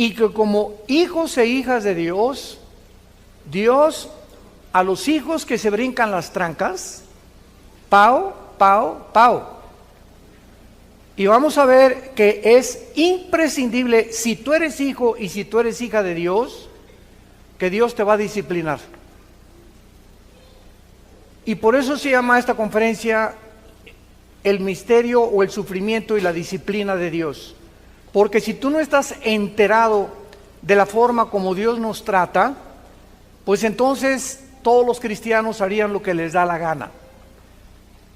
y que como hijos e hijas de Dios, Dios a los hijos que se brincan las trancas, pau, pau, pau. Y vamos a ver que es imprescindible, si tú eres hijo y si tú eres hija de Dios, que Dios te va a disciplinar. Y por eso se llama esta conferencia el misterio o el sufrimiento y la disciplina de Dios. Porque si tú no estás enterado de la forma como Dios nos trata, pues entonces todos los cristianos harían lo que les da la gana.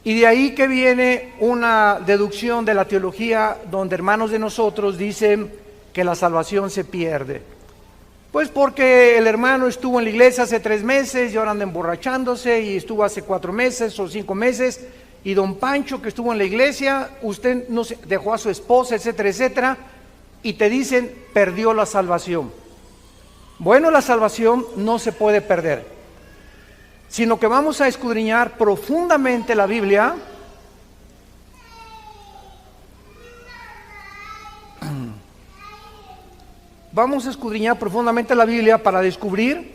Y de ahí que viene una deducción de la teología donde hermanos de nosotros dicen que la salvación se pierde. Pues porque el hermano estuvo en la iglesia hace 3 meses y ahora anda emborrachándose, y estuvo hace 4 meses o 5 meses, y don Pancho que estuvo en la iglesia, usted no se, dejó a su esposa, etcétera, etcétera, y te dicen perdió la salvación. Bueno, la salvación no se puede perder, sino que vamos a escudriñar profundamente la Biblia vamos a escudriñar profundamente la Biblia para descubrir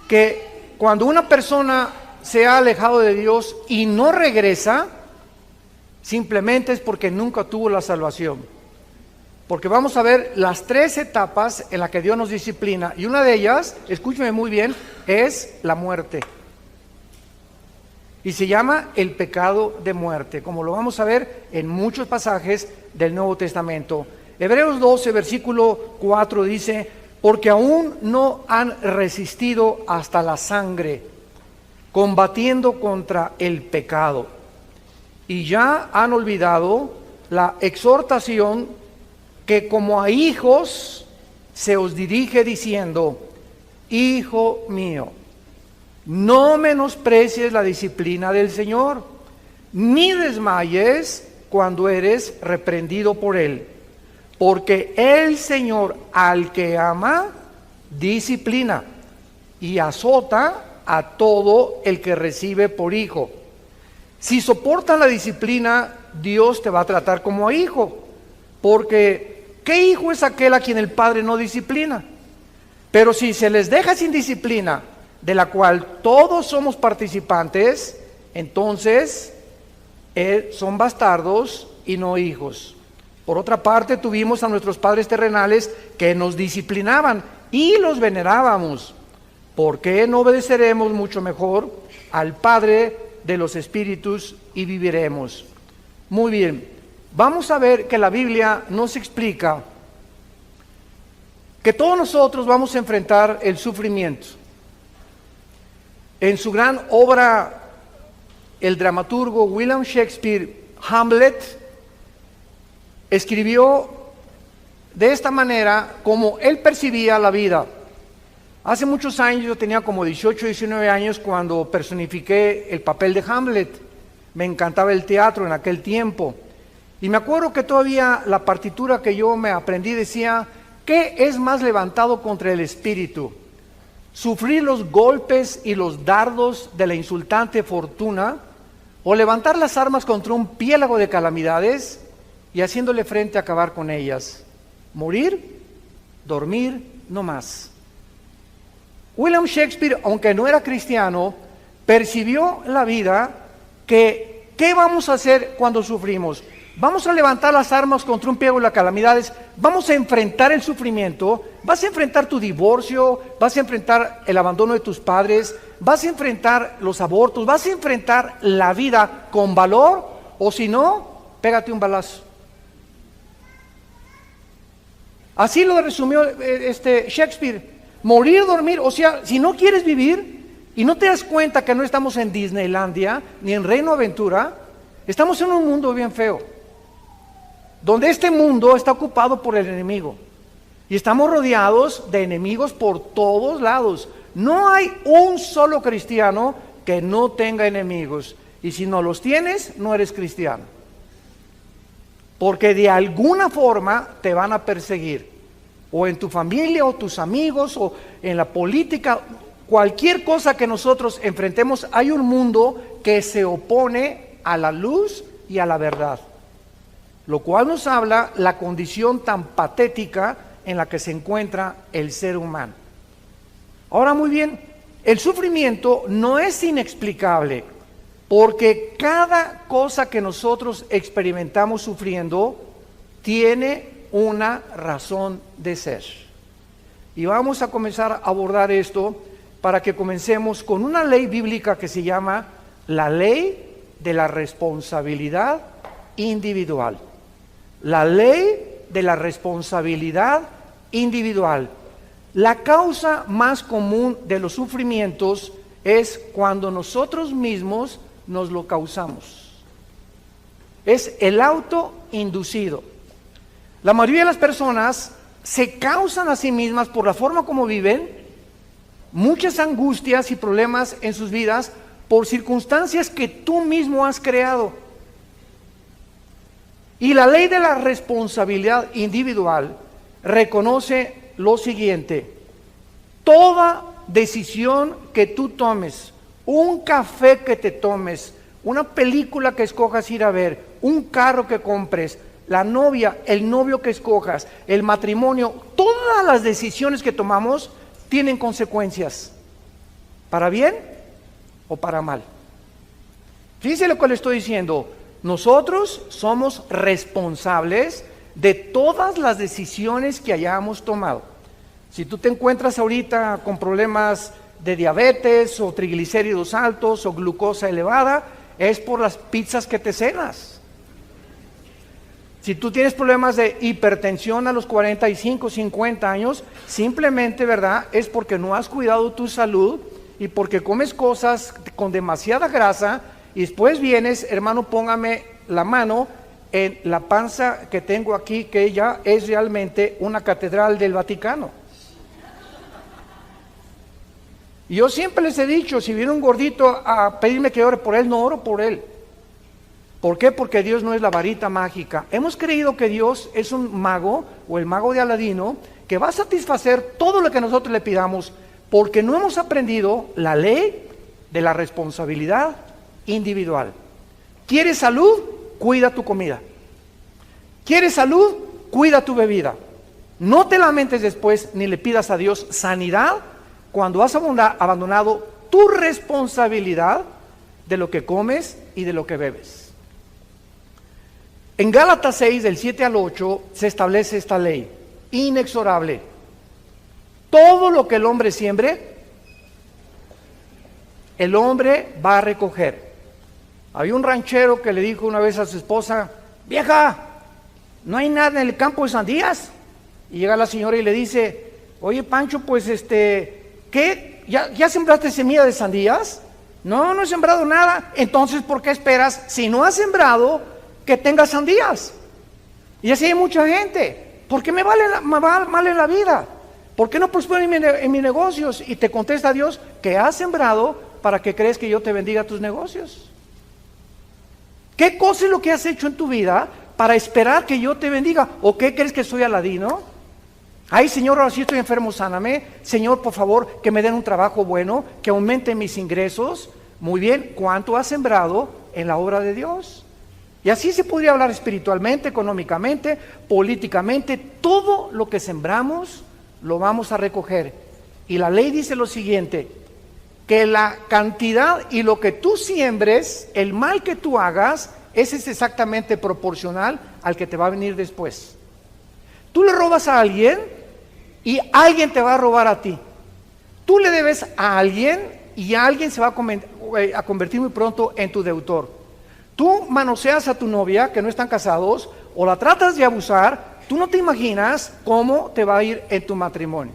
que cuando una persona se ha alejado de Dios y no regresa, simplemente es porque nunca tuvo la salvación. Porque vamos a ver las 3 etapas en las que Dios nos disciplina, y una de ellas, escúcheme muy bien, es la muerte. Y se llama el pecado de muerte, como lo vamos a ver en muchos pasajes del Nuevo Testamento. Hebreos 12, versículo 4 dice, porque aún no han resistido hasta la sangre, combatiendo contra el pecado, y ya han olvidado la exhortación que como a hijos se os dirige diciendo, hijo mío, no menosprecies la disciplina del Señor, ni desmayes cuando eres reprendido por Él. Porque el Señor al que ama, disciplina y azota a todo el que recibe por hijo. Si soportan la disciplina, Dios te va a tratar como a hijo. Porque, ¿qué hijo es aquel a quien el Padre no disciplina? Pero si se les deja sin disciplina, de la cual todos somos participantes, entonces son bastardos y no hijos. Por otra parte, tuvimos a nuestros padres terrenales que nos disciplinaban y los venerábamos. ¿Por qué no obedeceremos mucho mejor al Padre de los Espíritus y viviremos? Muy bien, vamos a ver que la Biblia nos explica que todos nosotros vamos a enfrentar el sufrimiento. En su gran obra, el dramaturgo William Shakespeare, Hamlet, escribió de esta manera como él percibía la vida. Hace muchos años, yo tenía como 18, 19 años cuando personifiqué el papel de Hamlet. Me encantaba el teatro en aquel tiempo. Y me acuerdo que todavía la partitura que yo me aprendí decía, ¿qué es más levantado contra el espíritu? ¿Sufrir los golpes y los dardos de la insultante fortuna? ¿O levantar las armas contra un piélago de calamidades y haciéndole frente a acabar con ellas? Morir, dormir, no más. William Shakespeare, aunque no era cristiano, percibió la vida que, ¿qué vamos a hacer cuando sufrimos? Vamos a levantar las armas contra un piélago de calamidades, vamos a enfrentar el sufrimiento, vas a enfrentar tu divorcio, vas a enfrentar el abandono de tus padres, vas a enfrentar los abortos, vas a enfrentar la vida con valor, o si no, pégate un balazo. Así lo resumió Shakespeare. Morir, dormir, o sea, si no quieres vivir y no te das cuenta que no estamos en Disneylandia ni en Reino Aventura, estamos en un mundo bien feo, donde este mundo está ocupado por el enemigo y estamos rodeados de enemigos por todos lados. No hay un solo cristiano que no tenga enemigos, y si no los tienes, no eres cristiano, porque de alguna forma te van a perseguir, o en tu familia, o tus amigos, o en la política. Cualquier cosa que nosotros enfrentemos, hay un mundo que se opone a la luz y a la verdad, lo cual nos habla la condición tan patética en la que se encuentra el ser humano. Ahora, muy bien, el sufrimiento no es inexplicable, porque cada cosa que nosotros experimentamos sufriendo tiene una razón de ser. Y vamos a comenzar a abordar esto para que comencemos con una ley bíblica que se llama la ley de la responsabilidad individual. La ley de la responsabilidad individual. La causa más común de los sufrimientos es cuando nosotros mismos nos lo causamos. Es el autoinducido. La mayoría de las personas se causan a sí mismas, por la forma como viven, muchas angustias y problemas en sus vidas por circunstancias que tú mismo has creado. Y la ley de la responsabilidad individual reconoce lo siguiente: toda decisión que tú tomes, un café que te tomes, una película que escojas ir a ver, un carro que compres, la novia, el novio que escojas, el matrimonio, todas las decisiones que tomamos tienen consecuencias, para bien o para mal. Fíjense lo que le estoy diciendo. Nosotros somos responsables de todas las decisiones que hayamos tomado. Si tú te encuentras ahorita con problemas de diabetes o triglicéridos altos o glucosa elevada, es por las pizzas que te cenas. Si tú tienes problemas de hipertensión a los 45, 50 años, simplemente, ¿verdad?, es porque no has cuidado tu salud y porque comes cosas con demasiada grasa y después vienes, hermano, póngame la mano en la panza que tengo aquí, que ya es realmente una catedral del Vaticano. Y yo siempre les he dicho, si viene un gordito a pedirme que ore por él, no oro por él. ¿Por qué? Porque Dios no es la varita mágica. Hemos creído que Dios es un mago, o el mago de Aladino, que va a satisfacer todo lo que nosotros le pidamos, porque no hemos aprendido la ley de la responsabilidad individual. ¿Quieres salud? Cuida tu comida. ¿Quieres salud? Cuida tu bebida. No te lamentes después ni le pidas a Dios sanidad cuando has abandonado tu responsabilidad de lo que comes y de lo que bebes. En Gálatas 6, del 7 al 8, se establece esta ley inexorable. Todo lo que el hombre siembre, el hombre va a recoger. Había un ranchero que le dijo una vez a su esposa: vieja, no hay nada en el campo de sandías. Y llega la señora y le dice: oye, Pancho, pues ¿qué? ¿Ya sembraste semilla de sandías? No, no he sembrado nada. Entonces, ¿por qué esperas, si no has sembrado, que tengas sandías? Y así hay mucha gente. ¿Por qué me va mal en la vida? ¿Por qué no prospero en mis negocios? Y te contesta Dios que has sembrado para que crees que yo te bendiga tus negocios. ¿Qué cosa es lo que has hecho en tu vida para esperar que yo te bendiga? ¿O qué crees que soy Aladino? Ay, Señor, ahora sí estoy enfermo, sáname. Señor, por favor, que me den un trabajo bueno, que aumente mis ingresos. Muy bien, ¿cuánto has sembrado en la obra de Dios? Y así se podría hablar espiritualmente, económicamente, políticamente. Todo lo que sembramos lo vamos a recoger. Y la ley dice lo siguiente: que la cantidad y lo que tú siembres, el mal que tú hagas, ese es exactamente proporcional al que te va a venir después. Tú le robas a alguien y alguien te va a robar a ti. Tú le debes a alguien y alguien se va a convertir muy pronto en tu deudor. Tú manoseas a tu novia, que no están casados, o la tratas de abusar, tú no te imaginas cómo te va a ir en tu matrimonio.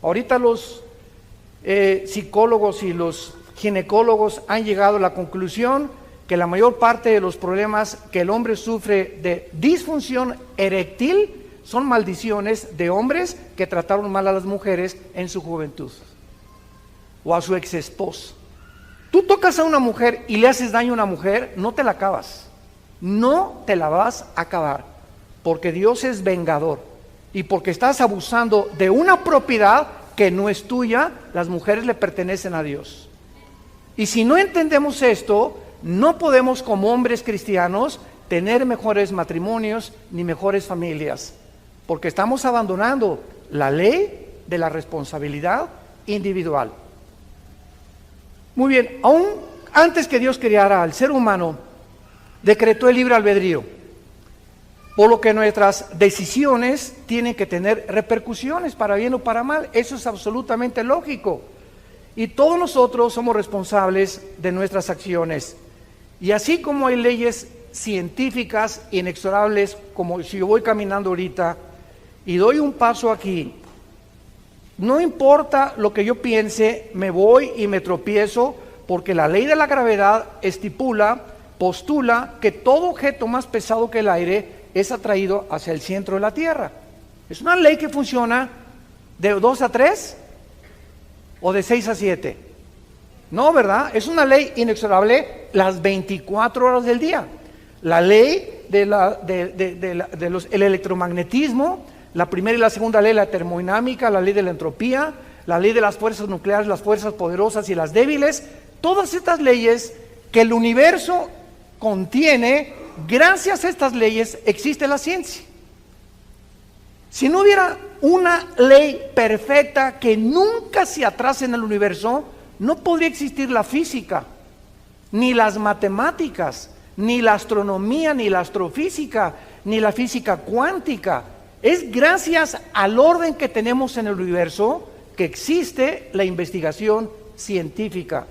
Ahorita los psicólogos y los ginecólogos han llegado a la conclusión que la mayor parte de los problemas que el hombre sufre de disfunción eréctil son maldiciones de hombres que trataron mal a las mujeres en su juventud o a su ex esposa. Tú tocas a una mujer y le haces daño a una mujer, no te la acabas, no te la vas a acabar, porque Dios es vengador y porque estás abusando de una propiedad que no es tuya. Las mujeres le pertenecen a Dios. Y si no entendemos esto, no podemos como hombres cristianos tener mejores matrimonios ni mejores familias. porque estamos abandonando la ley de la responsabilidad individual. Muy bien, aún antes que Dios creara al ser humano, decretó el libre albedrío, por lo que nuestras decisiones tienen que tener repercusiones para bien o para mal. Eso es absolutamente lógico. Y todos nosotros somos responsables de nuestras acciones. Y así como hay leyes científicas inexorables, como si yo voy caminando ahorita y doy un paso aquí, no importa lo que yo piense, me voy y me tropiezo, porque la ley de la gravedad postula que todo objeto más pesado que el aire es atraído hacia el centro de la Tierra. Es una ley que funciona de 2 a 3 o de 6 a 7. No, ¿verdad? Es una ley inexorable las 24 horas del día. La ley el electromagnetismo, la primera y la segunda ley, la termodinámica, la ley de la entropía, la ley de las fuerzas nucleares, las fuerzas poderosas y las débiles, todas estas leyes que el universo contiene, gracias a estas leyes existe la ciencia. Si no hubiera una ley perfecta que nunca se atrase en el universo, no podría existir la física, ni las matemáticas, ni la astronomía, ni la astrofísica, ni la física cuántica. Es gracias al orden que tenemos en el universo que existe la investigación científica.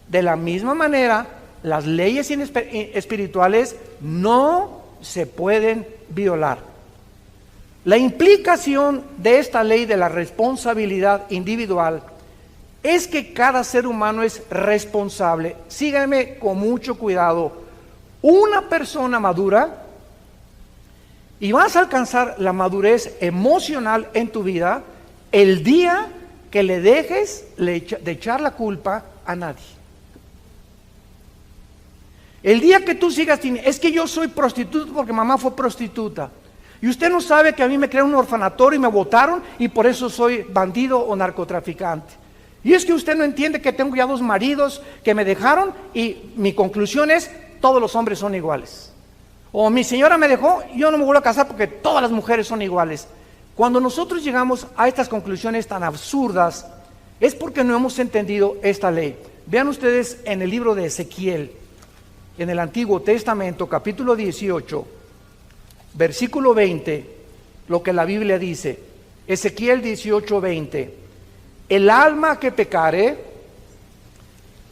De la misma manera, las leyes espirituales no se pueden violar. La implicación de esta ley de la responsabilidad individual es que cada ser humano es responsable. Síganme con mucho cuidado. Una persona madura, y vas a alcanzar la madurez emocional en tu vida el día que le dejes de echar la culpa a nadie. El día que tú sigas, es que yo soy prostituta porque mamá fue prostituta. Y usted no sabe que a mí me crearon un orfanatorio y me botaron y por eso soy bandido o narcotraficante. Y es que usted no entiende que tengo ya 2 maridos que me dejaron y mi conclusión es, todos los hombres son iguales. O mi señora me dejó, yo no me vuelvo a casar porque todas las mujeres son iguales. Cuando nosotros llegamos a estas conclusiones tan absurdas, es porque no hemos entendido esta ley. Vean ustedes en el libro de Ezequiel, en el Antiguo Testamento, capítulo 18, versículo 20, lo que la Biblia dice. Ezequiel 18, 20. El alma que pecare,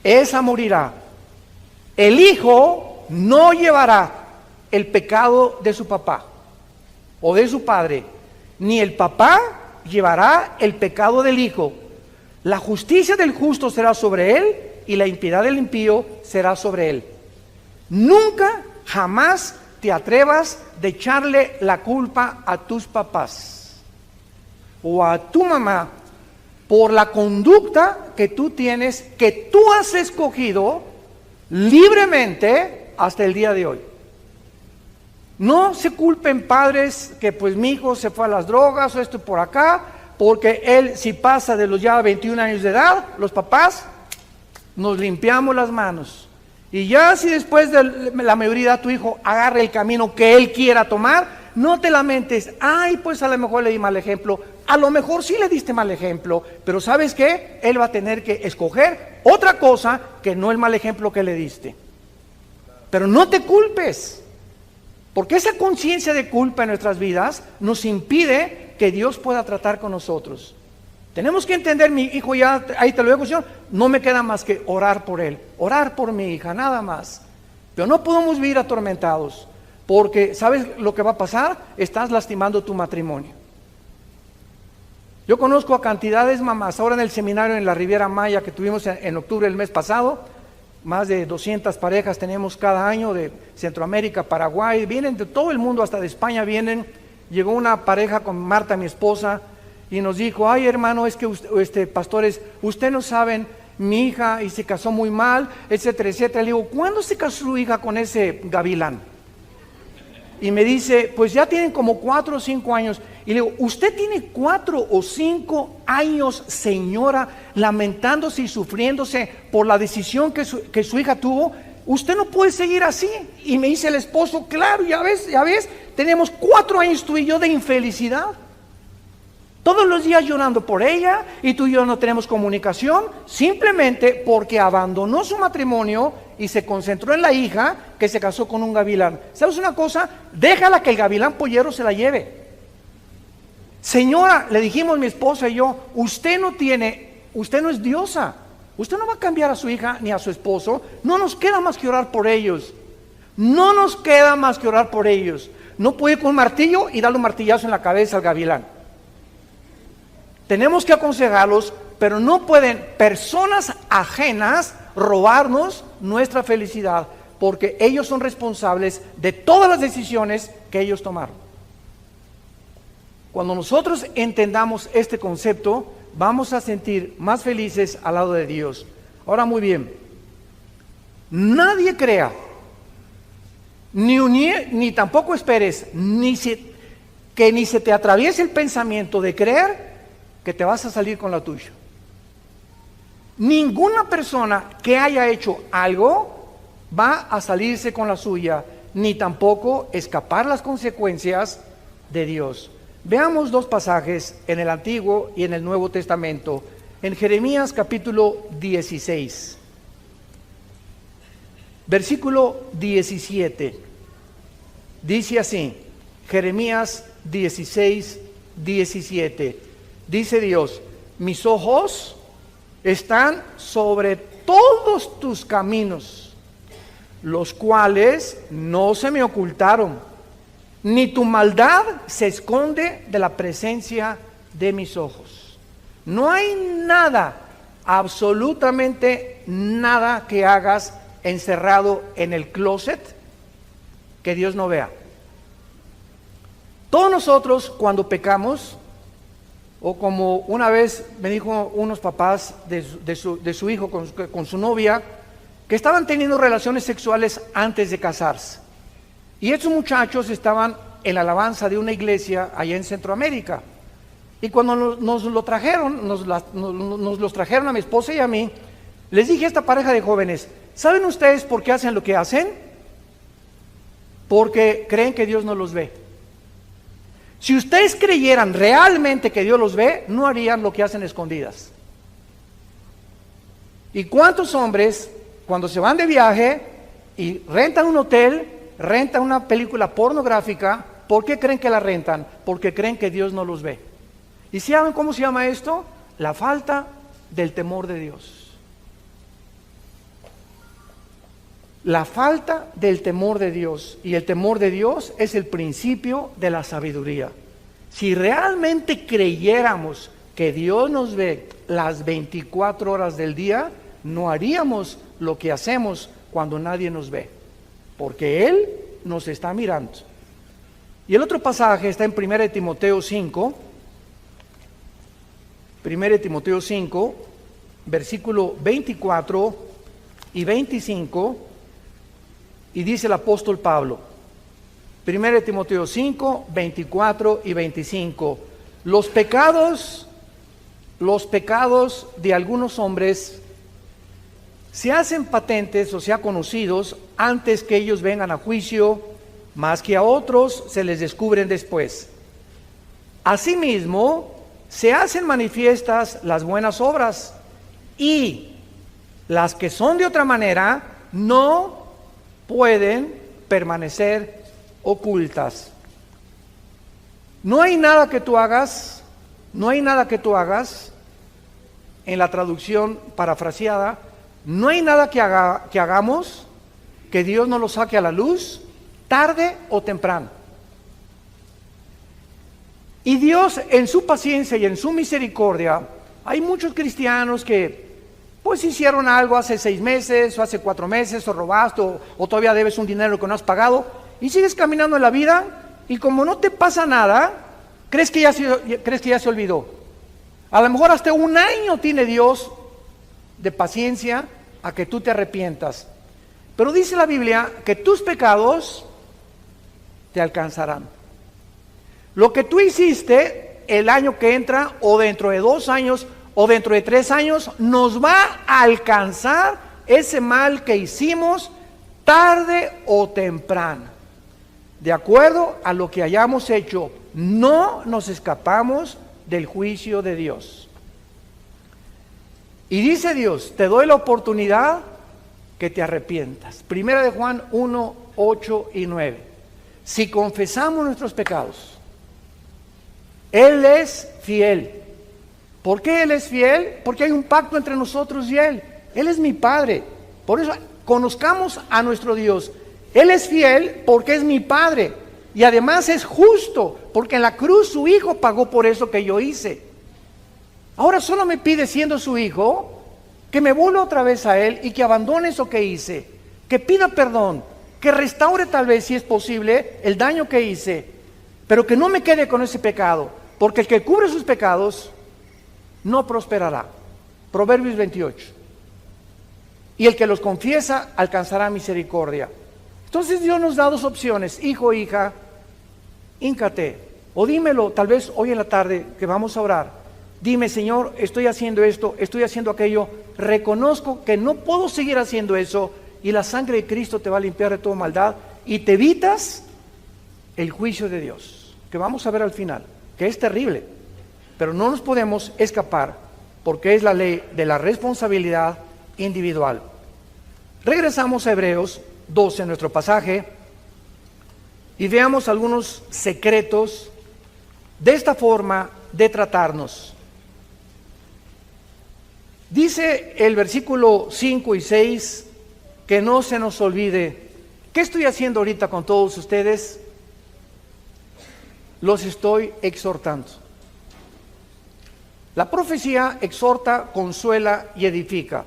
esa morirá. El hijo no llevará el pecado de su papá o de su padre, ni el papá llevará el pecado del hijo. La justicia del justo será sobre él y la impiedad del impío será sobre él. Nunca, jamás te atrevas de echarle la culpa a tus papás o a tu mamá por la conducta que tú tienes, que tú has escogido libremente hasta el día de hoy. No se culpen padres que pues mi hijo se fue a las drogas o esto por acá, porque él si pasa de los ya 21 años de edad, los papás nos limpiamos las manos. Y ya si después de la mayoría tu hijo agarra el camino que él quiera tomar, no te lamentes, ay pues a lo mejor le di mal ejemplo, a lo mejor sí le diste mal ejemplo, pero ¿sabes qué? Él va a tener que escoger otra cosa que no el mal ejemplo que le diste. Pero no te culpes. Porque esa conciencia de culpa en nuestras vidas nos impide que Dios pueda tratar con nosotros. Tenemos que entender, mi hijo ya, ahí te lo digo, Señor, no me queda más que orar por él, orar por mi hija, nada más. Pero no podemos vivir atormentados, porque ¿sabes lo que va a pasar? Estás lastimando tu matrimonio. Yo conozco a cantidades mamás, ahora en el seminario en la Riviera Maya que tuvimos en octubre del mes pasado, más de 200 parejas tenemos cada año de Centroamérica, Paraguay, vienen de todo el mundo, hasta de España vienen. Llegó una pareja con Marta, mi esposa, y nos dijo, ay hermano, es que pastores, ustedes no saben, mi hija y se casó muy mal, etcétera, etcétera. Le digo, ¿cuándo se casó su hija con ese gavilán? Y me dice, pues ya tienen como 4 o 5 años. Y le digo, ¿usted tiene 4 o 5 años, señora, lamentándose y sufriéndose por la decisión que su hija tuvo? usted no puede seguir así. Y me dice el esposo, claro, ya ves, tenemos 4 años tú y yo de infelicidad. Todos los días llorando por ella, y tú y yo no tenemos comunicación, simplemente porque abandonó su matrimonio y se concentró en la hija que se casó con un gavilán. ¿Sabes una cosa? Déjala que el gavilán pollero se la lleve. Señora, le dijimos mi esposa y yo, usted no es diosa. Usted no va a cambiar a su hija ni a su esposo. No nos queda más que orar por ellos. No nos queda más que orar por ellos. No puede ir con un martillo y darle un martillazo en la cabeza al gavilán. Tenemos que aconsejarlos, pero no pueden personas ajenas robarnos nuestra felicidad, porque ellos son responsables de todas las decisiones que ellos tomaron. Cuando nosotros entendamos este concepto, vamos a sentir más felices al lado de Dios. Ahora, muy bien, nadie crea, ni tampoco esperes, que ni se te atraviese el pensamiento de creer que te vas a salir con la tuya. Ninguna persona que haya hecho algo va a salirse con la suya, ni tampoco escapar las consecuencias de Dios. Veamos 2 pasajes en el Antiguo y en el Nuevo Testamento. En Jeremías capítulo 16, versículo 17, dice así, Jeremías 16, 17. Dice Dios, mis ojos están sobre todos tus caminos, los cuales no se me ocultaron, ni tu maldad se esconde de la presencia de mis ojos. No hay nada, absolutamente nada que hagas encerrado en el closet que Dios no vea. Todos nosotros cuando pecamos, o como una vez me dijo unos papás de su hijo con su novia, que estaban teniendo relaciones sexuales antes de casarse. Y estos muchachos estaban en la alabanza de una iglesia allá en Centroamérica. Y cuando nos los trajeron a mi esposa y a mí, les dije a esta pareja de jóvenes, ¿saben ustedes por qué hacen lo que hacen? Porque creen que Dios no los ve. Si ustedes creyeran realmente que Dios los ve, no harían lo que hacen escondidas. ¿Y cuántos hombres, cuando se van de viaje y rentan un hotel, rentan una película pornográfica, por qué creen que la rentan? Porque creen que Dios no los ve. ¿Y saben cómo se llama esto? La falta del temor de Dios. La falta del temor de Dios. Y el temor de Dios es el principio de la sabiduría. Si realmente creyéramos que Dios nos ve las 24 horas del día, no haríamos lo que hacemos cuando nadie nos ve, porque Él nos está mirando. Y el otro pasaje está en 1 Timoteo 5, 1 Timoteo 5, versículo 24 y 25, y dice el apóstol Pablo, 1 Timoteo 5, 24 y 25, los pecados de algunos hombres se hacen patentes, o sea, conocidos, antes que ellos vengan a juicio, mas que a otros se les descubren después. Asimismo, se hacen manifiestas las buenas obras, y las que son de otra manera no pueden permanecer ocultas. No hay nada que tú hagas, en la traducción parafraseada, no hay nada que hagamos que Dios no lo saque a la luz, tarde o temprano. Y Dios, en su paciencia y en su misericordia, hay muchos cristianos que pues hicieron algo hace 6 meses, o hace 4 meses, o robaste, o todavía debes un dinero que no has pagado, y sigues caminando en la vida, y como no te pasa nada, crees que ya se olvidó. A lo mejor hasta 1 año tiene Dios de paciencia a que tú te arrepientas. Pero dice la Biblia que tus pecados te alcanzarán. Lo que tú hiciste el año que entra, o dentro de 2 años, o dentro de 3 años, nos va a alcanzar ese mal que hicimos tarde o temprano, de acuerdo a lo que hayamos hecho, no nos escapamos del juicio de Dios. Y dice Dios, te doy la oportunidad que te arrepientas. Primera de Juan 1, 8 y 9. Si confesamos nuestros pecados, Él es fiel. ¿Por qué Él es fiel? Porque hay un pacto entre nosotros y Él. Él es mi Padre. Por eso conozcamos a nuestro Dios. Él es fiel porque es mi Padre. Y además es justo, porque en la cruz su Hijo pagó por eso que yo hice. Ahora solo me pide, siendo su Hijo, que me vuelva otra vez a Él y que abandone eso que hice, que pida perdón, que restaure tal vez, si es posible, el daño que hice, pero que no me quede con ese pecado, porque el que cubre sus pecados no prosperará. Proverbios 28. Y el que los confiesa alcanzará misericordia. Entonces Dios nos da dos opciones: hijo, hija, híncate, o dímelo tal vez hoy en la tarde que vamos a orar. Dime, Señor, estoy haciendo esto, estoy haciendo aquello, reconozco que no puedo seguir haciendo eso, y la sangre de Cristo te va a limpiar de toda maldad y te evitas el juicio de Dios, que vamos a ver al final, que es terrible, pero no nos podemos escapar porque es la ley de la responsabilidad individual. Regresamos a Hebreos 12, nuestro pasaje, y veamos algunos secretos de esta forma de tratarnos. Dice el versículo 5 y 6, que no se nos olvide. ¿Qué estoy haciendo ahorita con todos ustedes? Los estoy exhortando. La profecía exhorta, consuela y edifica.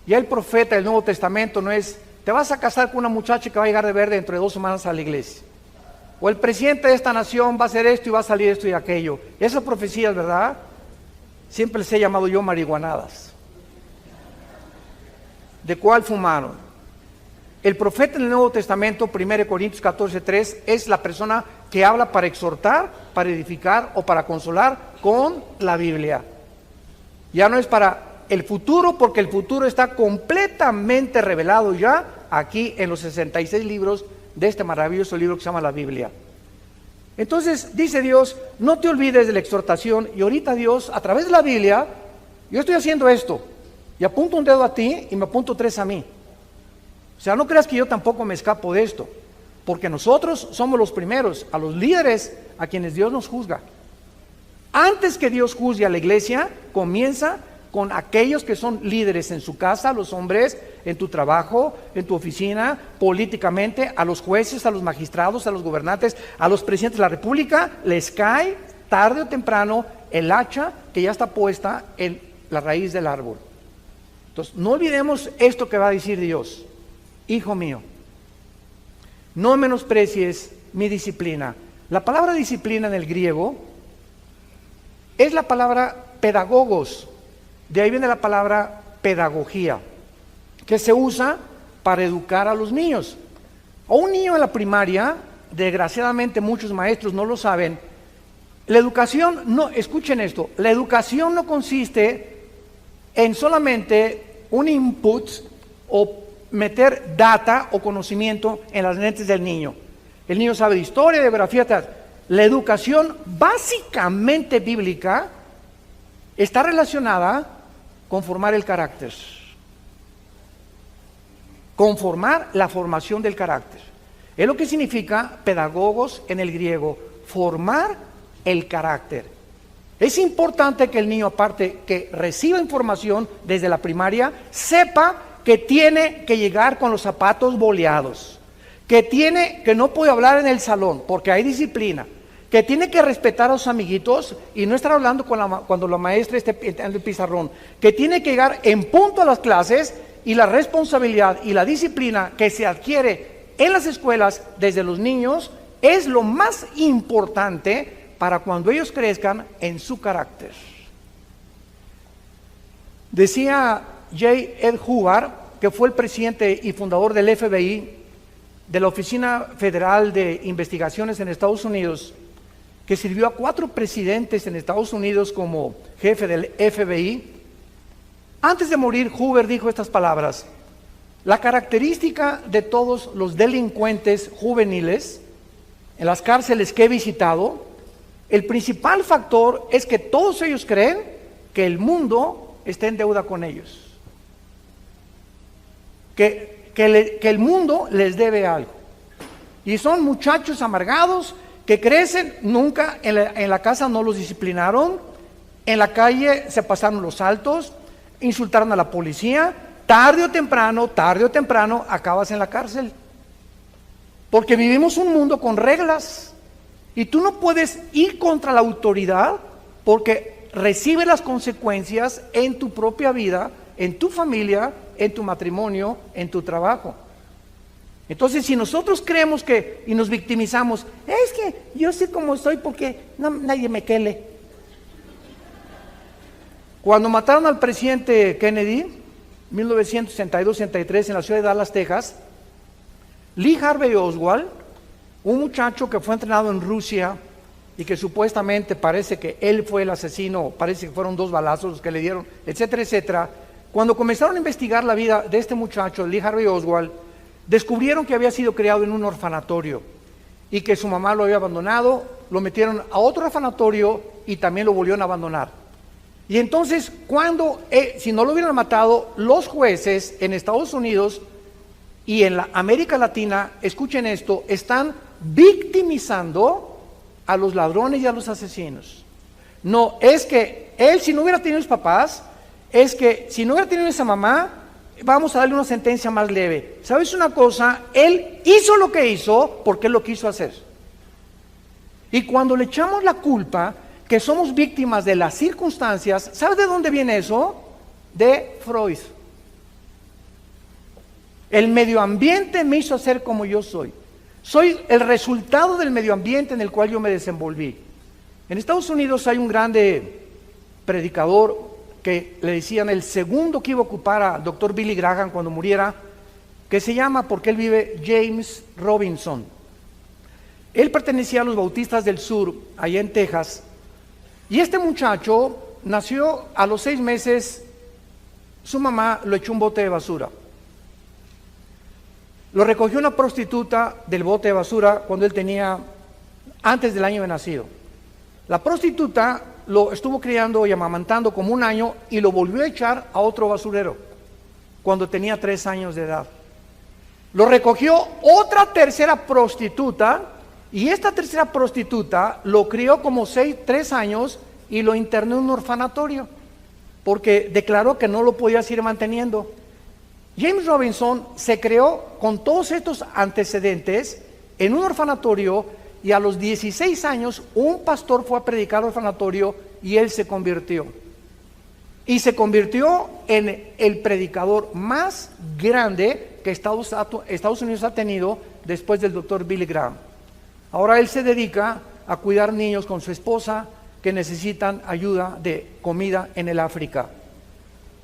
Ya el profeta del Nuevo Testamento no es: te vas a casar con una muchacha que va a llegar de verde dentro de 2 semanas a la iglesia. O el presidente de esta nación va a hacer esto y va a salir esto y aquello. Esas profecías, ¿verdad? Siempre les he llamado yo marihuanadas. ¿De cuál fumaron? El profeta en el Nuevo Testamento, 1 Corintios 14:3, es la persona que habla para exhortar, para edificar o para consolar con la Biblia. Ya no es para el futuro, porque el futuro está completamente revelado ya aquí en los 66 libros de este maravilloso libro que se llama la Biblia. Entonces dice Dios, no te olvides de la exhortación. Y ahorita Dios, a través de la Biblia, yo estoy haciendo esto, y apunto un dedo a ti y me apunto 3 a mí. O sea, no creas que yo tampoco me escapo de esto, porque nosotros somos los primeros, a los líderes a quienes Dios nos juzga. Antes que Dios juzgue a la iglesia, comienza con aquellos que son líderes en su casa, los hombres, en tu trabajo, en tu oficina, políticamente, a los jueces, a los magistrados, a los gobernantes, a los presidentes de la república. Les cae tarde o temprano el hacha que ya está puesta en la raíz del árbol. Entonces, no olvidemos esto que va a decir Dios. Hijo mío, no menosprecies mi disciplina. La palabra disciplina en el griego es la palabra pedagogos. De ahí viene la palabra pedagogía, que se usa para educar a los niños. A un niño en la primaria, desgraciadamente muchos maestros no lo saben, la educación no, escuchen esto, la educación no consiste en solamente un input o meter data o conocimiento en las mentes del niño. El niño sabe de historia, de geografía, tal. La educación básicamente bíblica está relacionada con formar el carácter, conformar la formación del carácter. Es lo que significa pedagogos en el griego, formar el carácter. Es importante que el niño, aparte que reciba información desde la primaria, sepa que tiene que llegar con los zapatos boleados, que no puede hablar en el salón porque hay disciplina, que tiene que respetar a sus amiguitos y no estar hablando cuando la maestra esté en el pizarrón, que tiene que llegar en punto a las clases, y la responsabilidad y la disciplina que se adquiere en las escuelas desde los niños es lo más importante para cuando ellos crezcan en su carácter. Decía J. Ed Hubbard, que fue el presidente y fundador del FBI, de la Oficina Federal de Investigaciones en Estados Unidos, que sirvió a 4 presidentes en Estados Unidos como jefe del FBI. Antes de morir, Hubbard dijo estas palabras: La característica de todos los delincuentes juveniles en las cárceles que he visitado, el principal factor es que todos ellos creen que el mundo está en deuda con ellos. Que el mundo les debe algo. Y son muchachos amargados que crecen, nunca en la casa no los disciplinaron, en la calle se pasaron los altos, insultaron a la policía, tarde o temprano acabas en la cárcel. Porque vivimos un mundo con reglas y tú no puedes ir contra la autoridad porque recibe las consecuencias en tu propia vida, en tu familia, en tu matrimonio, en tu trabajo. Entonces, si nosotros creemos y nos victimizamos, es que yo sé cómo soy porque nadie me quele. Cuando mataron al presidente Kennedy, 1962-63, en la ciudad de Dallas, Texas, Lee Harvey Oswald, un muchacho que fue entrenado en Rusia y que supuestamente parece que él fue el asesino, parece que fueron 2 balazos los que le dieron, etcétera, etcétera. Cuando comenzaron a investigar la vida de este muchacho, Lee Harvey Oswald, descubrieron que había sido criado en un orfanatorio y que su mamá lo había abandonado, lo metieron a otro orfanatorio y también lo volvieron a abandonar. Y entonces, si no lo hubieran matado, los jueces en Estados Unidos y en la América Latina, escuchen esto, están victimizando a los ladrones y a los asesinos. No, es que él, si no hubiera tenido sus papás, es que si no hubiera tenido esa mamá, vamos a darle una sentencia más leve. ¿Sabes una cosa? Él hizo lo que hizo porque él lo quiso hacer. Y cuando le echamos la culpa, que somos víctimas de las circunstancias, ¿sabes de dónde viene eso? De Freud. El medio ambiente me hizo ser como yo soy. Soy el resultado del medio ambiente en el cual yo me desenvolví. En Estados Unidos hay un grande predicador que le decían el segundo que iba a ocupar a Dr. Billy Graham cuando muriera, que se llama, porque él vive, James Robinson. Él pertenecía a los Bautistas del Sur, allá en Texas, y este muchacho nació a los 6 meses, su mamá lo echó un bote de basura. Lo recogió una prostituta del bote de basura cuando él tenía, antes del año de nacido. La prostituta lo estuvo criando y amamantando como 1 año y lo volvió a echar a otro basurero cuando tenía 3 años de edad. Lo recogió otra tercera prostituta y esta tercera prostituta lo crió como 3 años y lo internó en un orfanatorio porque declaró que no lo podía seguir manteniendo. James Robinson se creó con todos estos antecedentes en un orfanatorio y a los 16 años un pastor fue a predicar al orfanatorio y él se convirtió. Y se convirtió en el predicador más grande que Estados Unidos ha tenido después del Dr. Billy Graham. Ahora él se dedica a cuidar niños con su esposa que necesitan ayuda de comida en el África.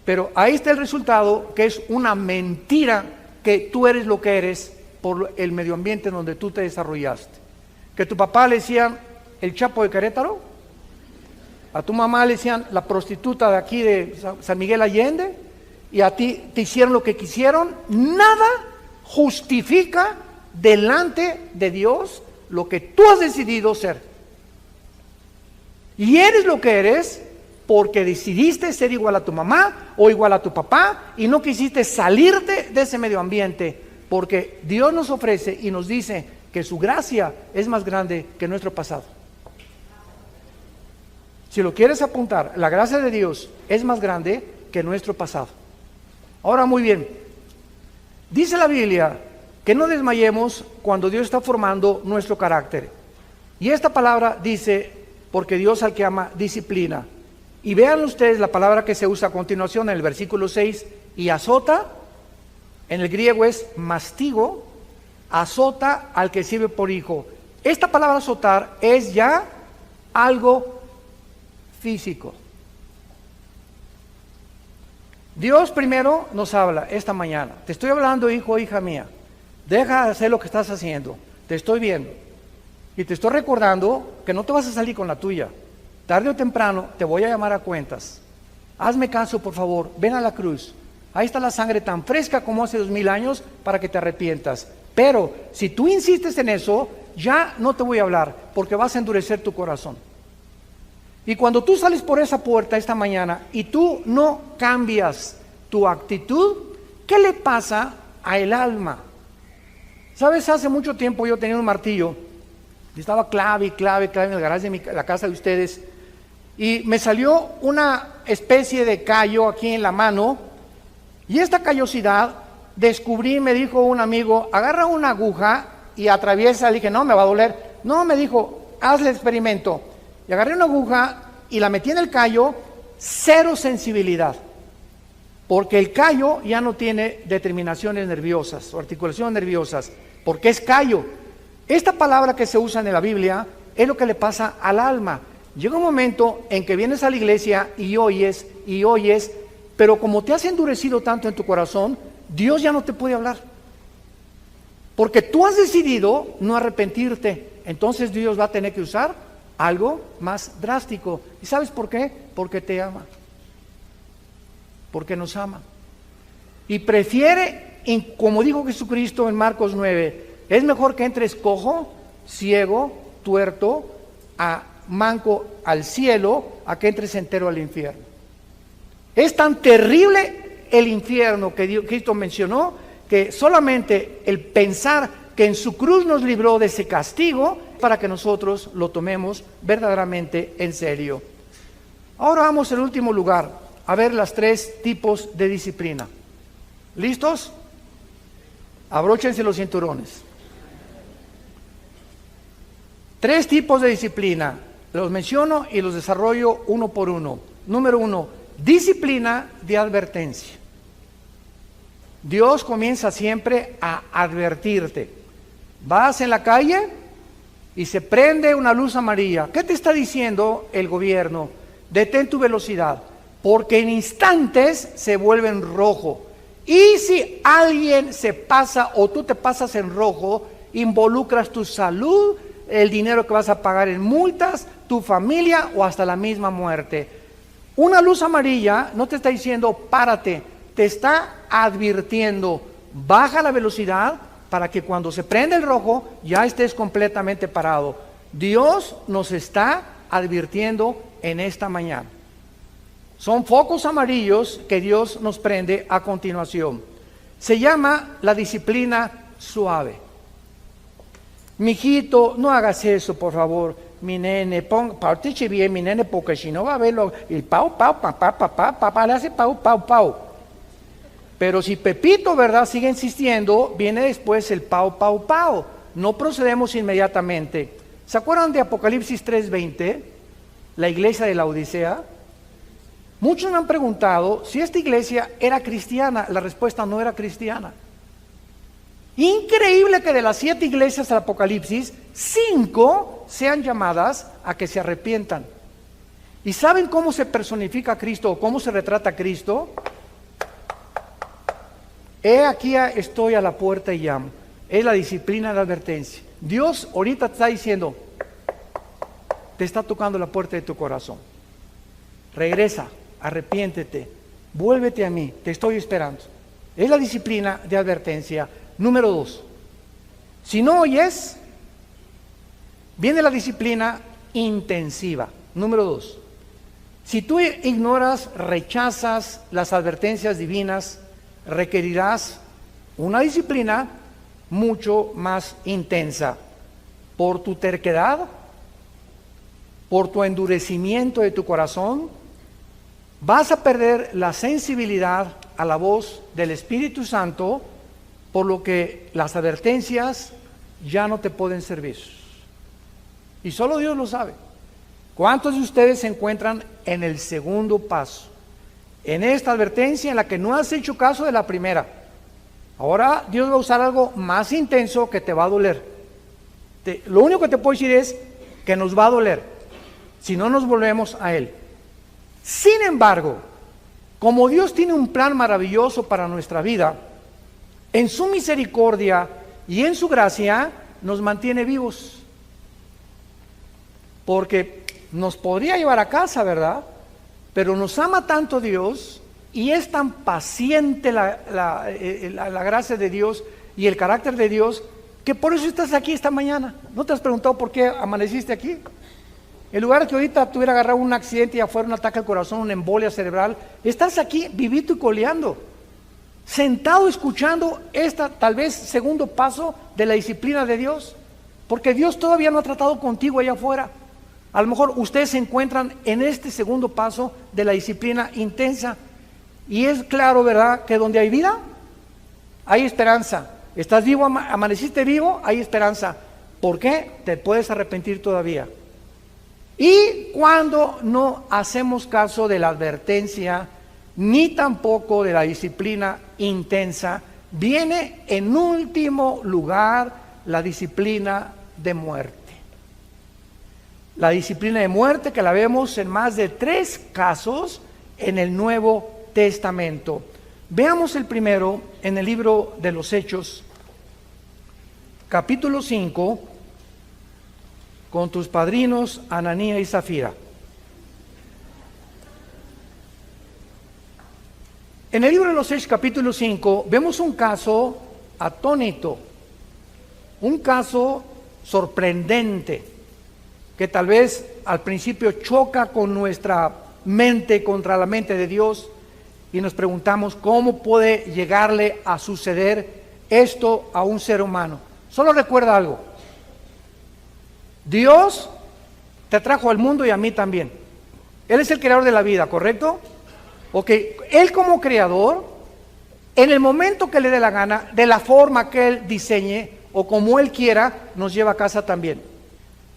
Pero ahí está el resultado, que es una mentira que tú eres lo que eres por el medio ambiente en donde tú te desarrollaste. Que tu papá le decían el Chapo de Querétaro, a tu mamá le decían la prostituta de aquí de San Miguel Allende, y a ti te hicieron lo que quisieron. Nada justifica delante de Dios lo que tú has decidido ser. Y eres lo que eres porque decidiste ser igual a tu mamá o igual a tu papá y no quisiste salirte de ese medio ambiente, porque Dios nos ofrece y nos dice que su gracia es más grande que nuestro pasado. Si lo quieres apuntar, la gracia de Dios es más grande que nuestro pasado. Ahora, muy bien, dice la Biblia que no desmayemos cuando Dios está formando nuestro carácter. Y esta palabra dice, porque Dios al que ama disciplina. Y vean ustedes la palabra que se usa a continuación en el versículo 6, y azota, en el griego es mastigo, azota al que sirve por hijo. Esta palabra azotar es ya algo físico. Dios primero nos habla esta mañana. Te estoy hablando, hijo o hija mía. Deja de hacer lo que estás haciendo. Te estoy viendo. Y te estoy recordando que no te vas a salir con la tuya. Tarde o temprano te voy a llamar a cuentas. Hazme caso, por favor. Ven a la cruz. Ahí está la sangre tan fresca como hace 2000 años para que te arrepientas. Pero si tú insistes en eso, ya no te voy a hablar, porque vas a endurecer tu corazón. Y cuando tú sales por esa puerta esta mañana y tú no cambias tu actitud, ¿qué le pasa a el alma? ¿Sabes? Hace mucho tiempo yo tenía un martillo y estaba clave en el garaje de la casa de ustedes, y me salió una especie de callo aquí en la mano, y esta callosidad descubrí, me dijo un amigo, agarra una aguja y atraviesa. Le dije, no, me va a doler. No, me dijo, haz el experimento. Y agarré una aguja y la metí en el callo, cero sensibilidad, porque el callo ya no tiene determinaciones nerviosas o articulaciones nerviosas, porque es callo. Esta palabra que se usa en la Biblia es lo que le pasa al alma. Llega un momento en que vienes a la iglesia y oyes, pero como te has endurecido tanto en tu corazón, Dios ya no te puede hablar, porque tú has decidido no arrepentirte. Entonces Dios va a tener que usar algo más drástico. ¿Y sabes por qué? Porque te ama, porque nos ama, y prefiere, como dijo Jesucristo en Marcos 9, es mejor que entres cojo, ciego, tuerto, manco al cielo, a que entres entero al infierno. Es tan terrible el infierno que Cristo mencionó, que solamente el pensar que en su cruz nos libró de ese castigo, para que nosotros lo tomemos verdaderamente en serio. Ahora vamos al último lugar, a ver los 3 tipos de disciplina. ¿Listos? Abróchense los cinturones. 3 tipos de disciplina, los menciono y los desarrollo uno por uno. Número 1, disciplina de advertencia. Dios comienza siempre a advertirte. Vas en la calle y se prende una luz amarilla. ¿Qué te está diciendo el gobierno? Detén tu velocidad, porque en instantes se vuelve en rojo. Y si alguien se pasa o tú te pasas en rojo, involucras tu salud, el dinero que vas a pagar en multas, tu familia o hasta la misma muerte. Una luz amarilla no te está diciendo párate, te está advirtiendo, baja la velocidad para que cuando se prende el rojo ya estés completamente parado. Dios nos está advirtiendo en esta mañana. Son focos amarillos que Dios nos prende a continuación. Se llama la disciplina suave. Mijito, no hagas eso, por favor. Mi nene, participe bien, mi nene, porque si no va a verlo. Y papá, le hace pau. Pero si Pepito, ¿verdad?, sigue insistiendo, viene después el pau. No procedemos inmediatamente. ¿Se acuerdan de Apocalipsis 3:20? La iglesia de la Odisea. Muchos me han preguntado si esta iglesia era cristiana. La respuesta: no era cristiana. Increíble que de las 7 iglesias del Apocalipsis, 5 sean llamadas a que se arrepientan. ¿Y saben cómo se personifica a Cristo o cómo se retrata a Cristo? He aquí estoy a la puerta y llamo. Es la disciplina de la advertencia. Dios ahorita te está diciendo, te está tocando la puerta de tu corazón. Regresa, arrepiéntete, vuélvete a mí, te estoy esperando. Es la disciplina de advertencia. Número 2, si no oyes, viene la disciplina intensiva. Número 2, si tú ignoras, rechazas las advertencias divinas, requerirás una disciplina mucho más intensa. Por tu terquedad, por tu endurecimiento de tu corazón, vas a perder la sensibilidad a la voz del Espíritu Santo, por lo que las advertencias ya no te pueden servir. Y solo Dios lo sabe. ¿Cuántos de ustedes se encuentran en el segundo paso? En esta advertencia en la que no has hecho caso de la primera. Ahora Dios va a usar algo más intenso que te va a doler. Lo único que te puedo decir es que nos va a doler si no nos volvemos a Él. Sin embargo, como Dios tiene un plan maravilloso para nuestra vida, en su misericordia y en su gracia nos mantiene vivos. Porque nos podría llevar a casa, ¿verdad? Pero nos ama tanto Dios y es tan paciente la gracia de Dios y el carácter de Dios, que por eso estás aquí esta mañana. ¿No te has preguntado por qué amaneciste aquí? En lugar de que ahorita tuviera agarrado un accidente y afuera un ataque al corazón, una embolia cerebral, estás aquí vivito y coleando, sentado escuchando tal vez segundo paso de la disciplina de Dios, porque Dios todavía no ha tratado contigo allá afuera. A lo mejor ustedes se encuentran en este segundo paso de la disciplina intensa, y es claro, ¿verdad?, que donde hay vida, hay esperanza. Estás vivo, amaneciste vivo, hay esperanza. ¿Por qué? Te puedes arrepentir todavía. Y cuando no hacemos caso de la advertencia, ni tampoco de la disciplina intensa, viene en último lugar la disciplina de muerte. La disciplina de muerte que la vemos en más de 3 casos en el Nuevo Testamento. Veamos el primero en el libro de los Hechos, capítulo 5, con tus padrinos Ananías y Zafira. En el libro de los Hechos, capítulo 5, vemos un caso atónito, un caso sorprendente, que tal vez al principio choca con nuestra mente contra la mente de Dios, y nos preguntamos cómo puede llegarle a suceder esto a un ser humano. Solo recuerda algo: Dios te trajo al mundo y a mí también. Él es el creador de la vida, ¿correcto? Ok, Él como creador, en el momento que le dé la gana, de la forma que Él diseñe o como Él quiera, nos lleva a casa también.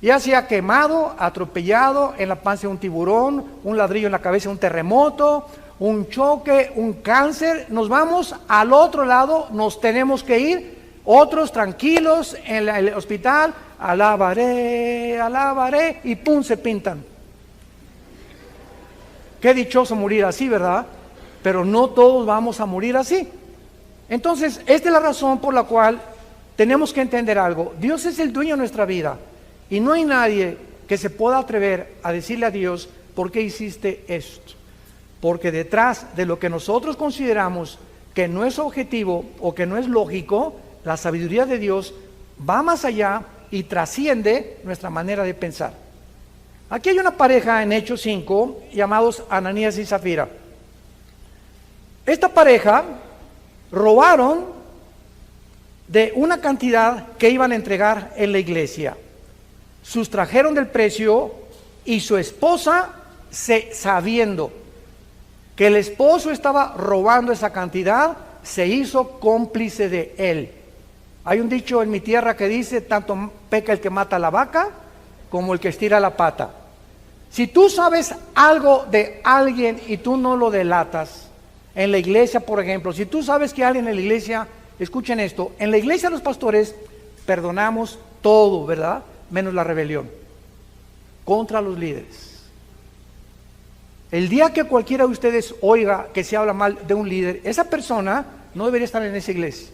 Ya sea quemado, atropellado, en la panza de un tiburón, un ladrillo en la cabeza de un terremoto, un choque, un cáncer, nos vamos al otro lado, nos tenemos que ir, otros tranquilos en el hospital, alabaré, y pum, se pintan. Qué dichoso morir así, ¿verdad? Pero no todos vamos a morir así. Entonces, esta es la razón por la cual tenemos que entender algo. Dios es el dueño de nuestra vida, y no hay nadie que se pueda atrever a decirle a Dios: ¿por qué hiciste esto? Porque detrás de lo que nosotros consideramos que no es objetivo o que no es lógico, la sabiduría de Dios va más allá y trasciende nuestra manera de pensar. Aquí hay una pareja en Hechos 5 llamados Ananías y Zafira. Esta pareja robaron de una cantidad que iban a entregar en la iglesia. Sustrajeron del precio, y su esposa, sabiendo que el esposo estaba robando esa cantidad, se hizo cómplice de él. Hay un dicho en mi tierra que dice: tanto peca el que mata a la vaca como el que estira la pata. Si tú sabes algo de alguien y tú no lo delatas, en la iglesia, por ejemplo, si tú sabes que alguien en la iglesia, escuchen esto, en la iglesia los pastores perdonamos todo, ¿verdad?, menos la rebelión contra los líderes. El día que cualquiera de ustedes oiga que se habla mal de un líder, esa persona no debería estar en esa iglesia.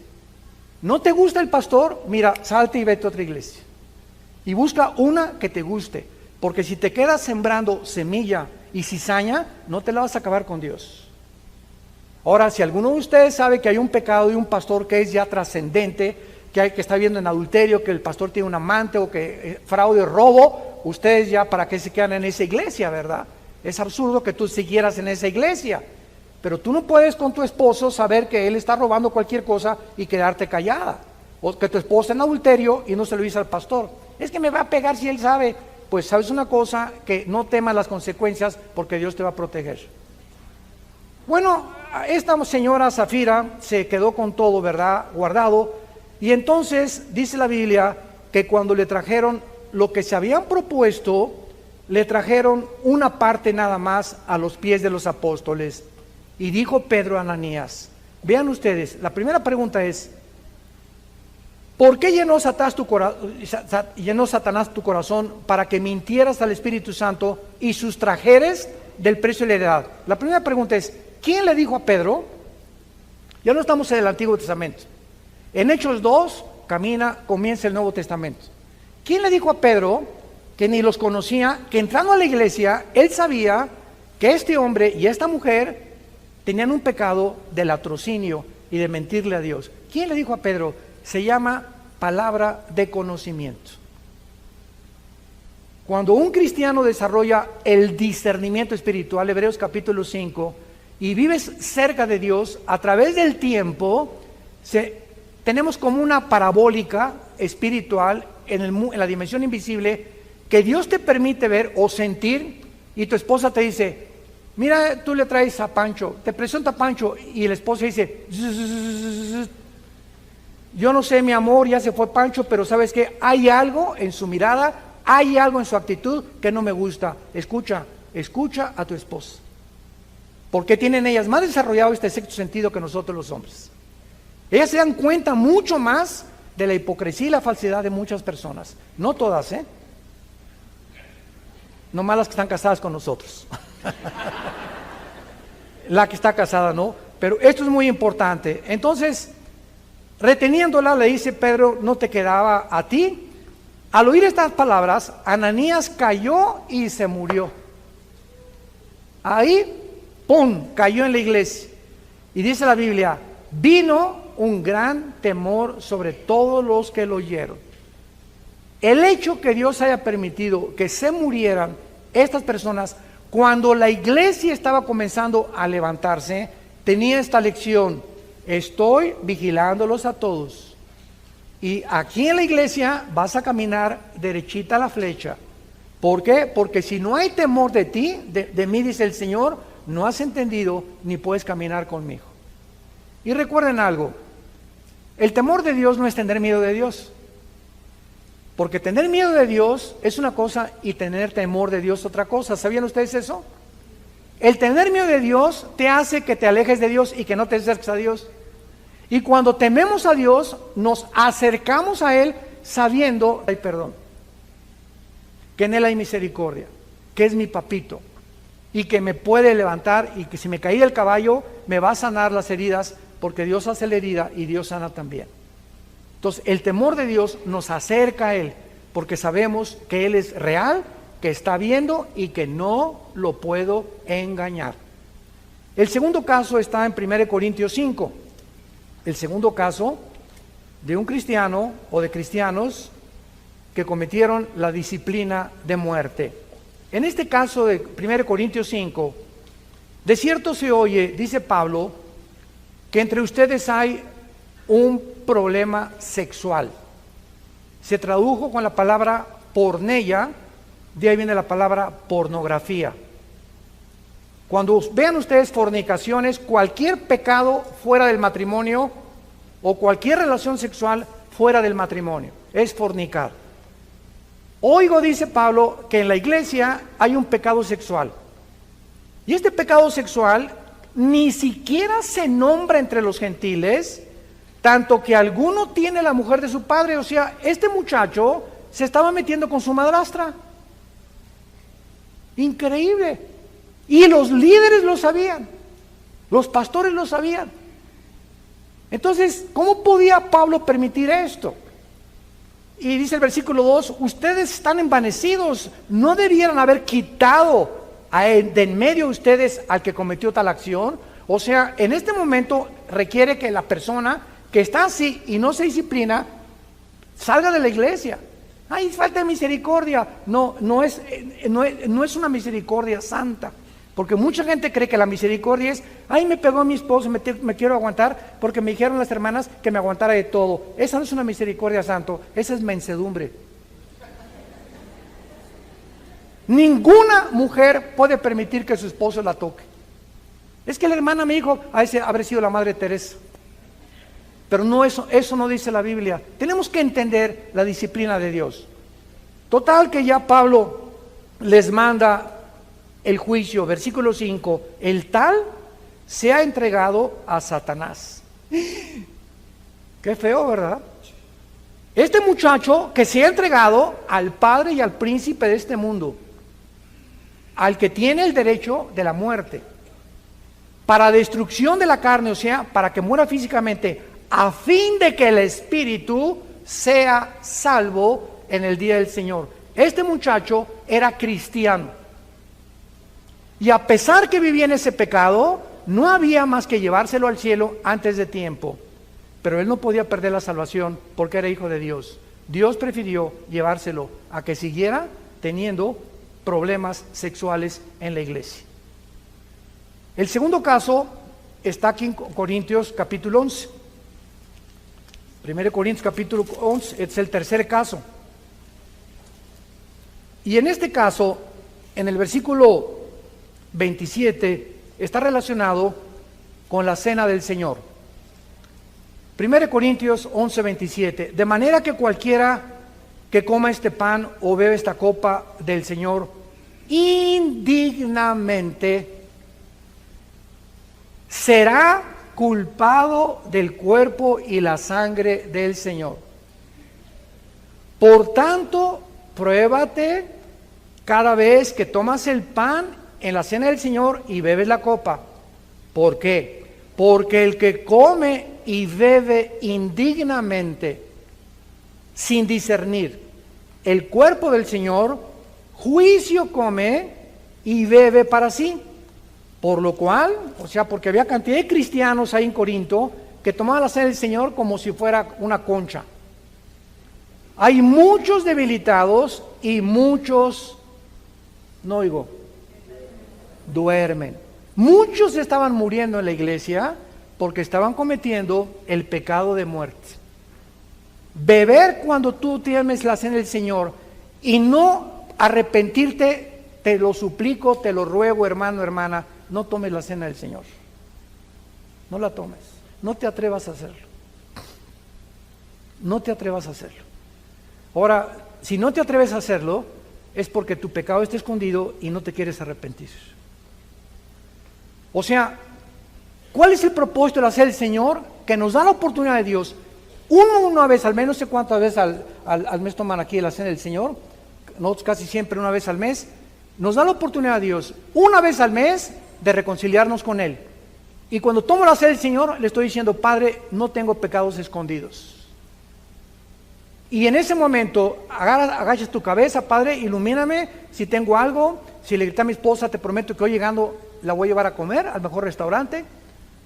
¿No te gusta el pastor? Mira, salte y vete a otra iglesia. Y busca una que te guste, porque si te quedas sembrando semilla y cizaña, no te la vas a acabar con Dios. Ahora, si alguno de ustedes sabe que hay un pecado de un pastor que es ya trascendente, que está viendo en adulterio, que el pastor tiene un amante, o que fraude o robo, ustedes ya para qué se quedan en esa iglesia, ¿verdad? Es absurdo que tú siguieras en esa iglesia. Pero tú no puedes con tu esposo saber que él está robando cualquier cosa y quedarte callada. O que tu esposa en adulterio y no se lo dice al pastor. Es que me va a pegar si él sabe. Pues sabes una cosa, que no temas las consecuencias, porque Dios te va a proteger. Bueno, esta señora Zafira se quedó con todo, ¿verdad?, guardado. Y entonces dice la Biblia que cuando le trajeron lo que se habían propuesto, le trajeron una parte nada más a los pies de los apóstoles. Y dijo Pedro a Ananías, vean ustedes, la primera pregunta es: ¿por qué llenó Satanás tu corazón para que mintieras al Espíritu Santo y sustrajeres del precio de la heredad? La primera pregunta es: ¿quién le dijo a Pedro? Ya no estamos en el Antiguo Testamento. En Hechos 2 comienza el Nuevo Testamento. ¿Quién le dijo a Pedro, que ni los conocía, que entrando a la iglesia, él sabía que este hombre y esta mujer tenían un pecado de latrocinio y de mentirle a Dios. ¿Quién le dijo a Pedro? Se llama palabra de conocimiento. Cuando un cristiano desarrolla el discernimiento espiritual, Hebreos capítulo 5, y vives cerca de Dios, a través del tiempo, tenemos como una parabólica espiritual en la dimensión invisible que Dios te permite ver o sentir, y tu esposa te dice, mira, tú le traes a Pancho, te presenta a Pancho, y el esposo dice, yo no sé, mi amor, ya se fue Pancho, pero sabes que hay algo en su mirada, hay algo en su actitud que no me gusta. Escucha a tu esposa, porque tienen ellas más desarrollado este sexto sentido que nosotros los hombres. Ellas se dan cuenta mucho más de la hipocresía y la falsedad de muchas personas. No todas, nomás las que están casadas con nosotros. La que está casada no, pero esto es muy importante. Entonces, reteniéndola, le dice Pedro, no te quedaba a ti. Al oír estas palabras, Ananías cayó y se murió. Ahí, ¡pum!, cayó en la iglesia. Y dice la Biblia, vino un gran temor sobre todos los que lo oyeron. El hecho que Dios haya permitido que se murieran estas personas cuando la iglesia estaba comenzando a levantarse, tenía esta lección: estoy vigilándolos a todos. Y aquí en la iglesia vas a caminar derechita a la flecha. ¿Por qué? Porque si no hay temor de ti, de mí, dice el Señor, no has entendido ni puedes caminar conmigo. Y recuerden algo, el temor de Dios no es tener miedo de Dios. Porque tener miedo de Dios es una cosa y tener temor de Dios otra cosa. ¿Sabían ustedes eso? El tener miedo de Dios te hace que te alejes de Dios y que no te acerques a Dios. Y cuando tememos a Dios, nos acercamos a Él sabiendo, hay perdón, que en Él hay misericordia, que es mi papito, y que me puede levantar, y que si me caí del caballo, me va a sanar las heridas, porque Dios hace la herida y Dios sana también. Entonces, el temor de Dios nos acerca a Él, porque sabemos que Él es real, que está viendo y que no lo puedo engañar. El segundo caso está en 1 Corintios 5. El segundo caso de un cristiano o de cristianos que cometieron la disciplina de muerte. En este caso de 1 Corintios 5, de cierto se oye, dice Pablo, que entre ustedes hay un problema sexual. Se tradujo con la palabra porneia, de ahí viene la palabra pornografía. Cuando vean ustedes fornicaciones, cualquier pecado fuera del matrimonio o cualquier relación sexual fuera del matrimonio es fornicar. Oigo, dice Pablo, que en la iglesia hay un pecado sexual. Y este pecado sexual ni siquiera se nombra entre los gentiles, tanto que alguno tiene la mujer de su padre. O sea, este muchacho se estaba metiendo con su madrastra. Increíble. Y los líderes lo sabían, los pastores lo sabían. Entonces, ¿cómo podía Pablo permitir esto? Y dice el versículo 2, ustedes están envanecidos, no debieran haber quitado de en medio de ustedes al que cometió tal acción. O sea, en este momento requiere que la persona que está así y no se disciplina, salga de la iglesia. Ay, falta de misericordia. No es una misericordia santa. Porque mucha gente cree que la misericordia es, ay, me pegó mi esposo, me quiero aguantar porque me dijeron las hermanas que me aguantara de todo. Esa no es una misericordia santo, esa es mansedumbre. Ninguna mujer puede permitir que su esposo la toque. Es que la hermana me dijo, habrá sido la Madre Teresa. Pero no, eso no dice la Biblia. Tenemos que entender la disciplina de Dios. Total que ya Pablo les manda el juicio, versículo 5, el tal se ha entregado a Satanás. Qué feo, ¿verdad? Este muchacho que se ha entregado al padre y al príncipe de este mundo, al que tiene el derecho de la muerte, para destrucción de la carne, o sea, para que muera físicamente, a fin de que el espíritu sea salvo en el día del Señor. Este muchacho era cristiano. Y a pesar que vivía en ese pecado, no había más que llevárselo al cielo antes de tiempo, pero él no podía perder la salvación porque era hijo de Dios. Dios prefirió llevárselo a que siguiera teniendo problemas sexuales en la iglesia. El segundo caso está aquí en Corintios capítulo 11. 1 Corintios capítulo 11 es el tercer caso. Y en este caso, en el versículo 27, está relacionado con la cena del Señor. 1 Corintios 11, 27. De manera que cualquiera que coma este pan o bebe esta copa del Señor indignamente será culpado del cuerpo y la sangre del Señor. Por tanto, pruébate cada vez que tomas el pan en la cena del Señor y bebes la copa. ¿Por qué? Porque el que come y bebe indignamente, sin discernir el cuerpo del Señor, juicio come y bebe para sí. Por lo cual, o sea, porque había cantidad de cristianos ahí en Corinto que tomaban la cena del Señor como si fuera una concha. Hay muchos debilitados y muchos, no oigo, duermen. Muchos estaban muriendo en la iglesia porque estaban cometiendo el pecado de muerte. Beber cuando tú tienes la cena del Señor y no arrepentirte, te lo suplico, te lo ruego, hermano, hermana, no tomes la cena del Señor. No la tomes. No te atrevas a hacerlo. No te atrevas a hacerlo. Ahora, si no te atreves a hacerlo, es porque tu pecado está escondido y no te quieres arrepentir. O sea, ¿cuál es el propósito de la cena del Señor? Que nos da la oportunidad de Dios. Una vez al mes, no sé cuántas veces al mes toman aquí la cena del Señor. Nosotros casi siempre una vez al mes. Nos da la oportunidad de Dios, una vez al mes, de reconciliarnos con Él. Y cuando tomo la cena del Señor, le estoy diciendo, Padre, no tengo pecados escondidos. Y en ese momento, agachas tu cabeza, Padre, ilumíname si tengo algo. Si le grité a mi esposa, te prometo que hoy llegando la voy a llevar a comer al mejor restaurante,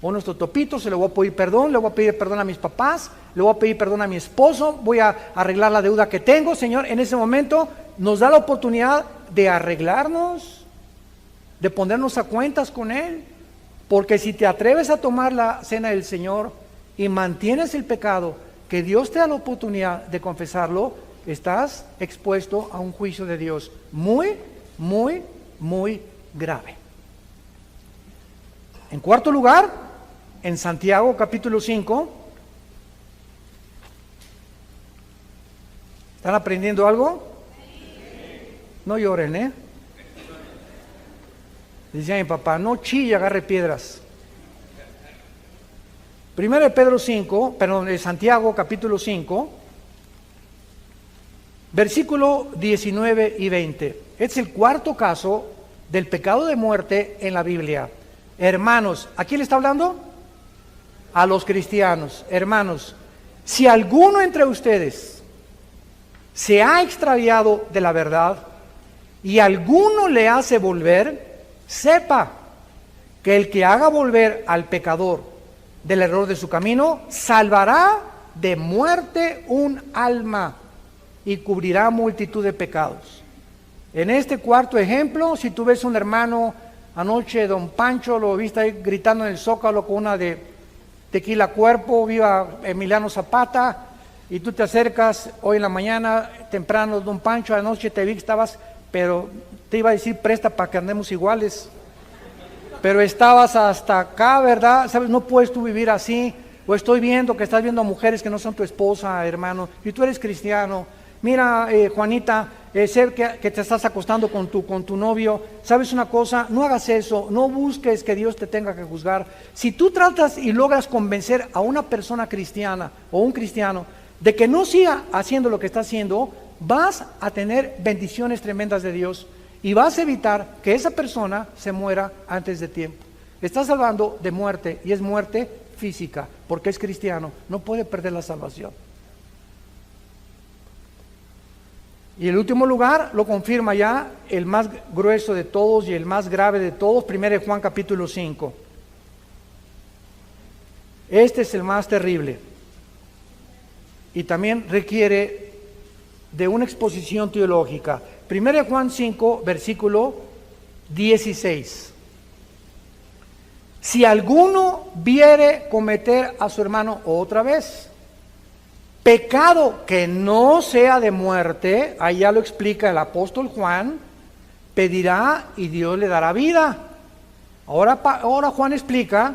o nuestro topito, se le voy a pedir perdón, le voy a pedir perdón a mis papás, le voy a pedir perdón a mi esposo, voy a arreglar la deuda que tengo, Señor. En ese momento nos da la oportunidad de arreglarnos, de ponernos a cuentas con Él, porque si te atreves a tomar la cena del Señor y mantienes el pecado, que Dios te da la oportunidad de confesarlo, estás expuesto a un juicio de Dios muy, muy, muy grave. En cuarto lugar, en Santiago capítulo 5, ¿están aprendiendo algo? No lloren, ¿eh? Dice a mi papá, no chille, agarre piedras. Primero de Pedro 5, perdón, de Santiago capítulo 5, versículo 19 y 20. Es el cuarto caso del pecado de muerte en la Biblia. Hermanos, ¿a quién le está hablando? A los cristianos. Hermanos, si alguno entre ustedes se ha extraviado de la verdad y alguno le hace volver, sepa que el que haga volver al pecador del error de su camino, salvará de muerte un alma y cubrirá multitud de pecados. En este cuarto ejemplo, si tú ves un hermano, anoche don Pancho lo viste ahí gritando en el Zócalo con una de Tequila Cuerpo, viva Emiliano Zapata, y tú te acercas hoy en la mañana, temprano, don Pancho, anoche te vi que estabas, pero te iba a decir presta para que andemos iguales, pero estabas hasta acá, ¿verdad? ¿Sabes? No puedes tú vivir así. O estoy viendo que estás viendo a mujeres que no son tu esposa, hermano, y tú eres cristiano. Mira, Juanita, sé que te estás acostando con tu novio. ¿Sabes una cosa? No hagas eso, no busques que Dios te tenga que juzgar. Si tú tratas y logras convencer a una persona cristiana o un cristiano de que no siga haciendo lo que está haciendo, vas a tener bendiciones tremendas de Dios. Y vas a evitar que esa persona se muera antes de tiempo. Estás salvando de muerte, y es muerte física, porque es cristiano, no puede perder la salvación. Y el último lugar lo confirma ya el más grueso de todos y el más grave de todos, 1 Juan capítulo 5. Este es el más terrible y también requiere de una exposición teológica. 1 Juan 5, versículo 16. Si alguno viere cometer a su hermano otra vez pecado que no sea de muerte, ahí ya lo explica el apóstol Juan, pedirá y Dios le dará vida. Ahora Juan explica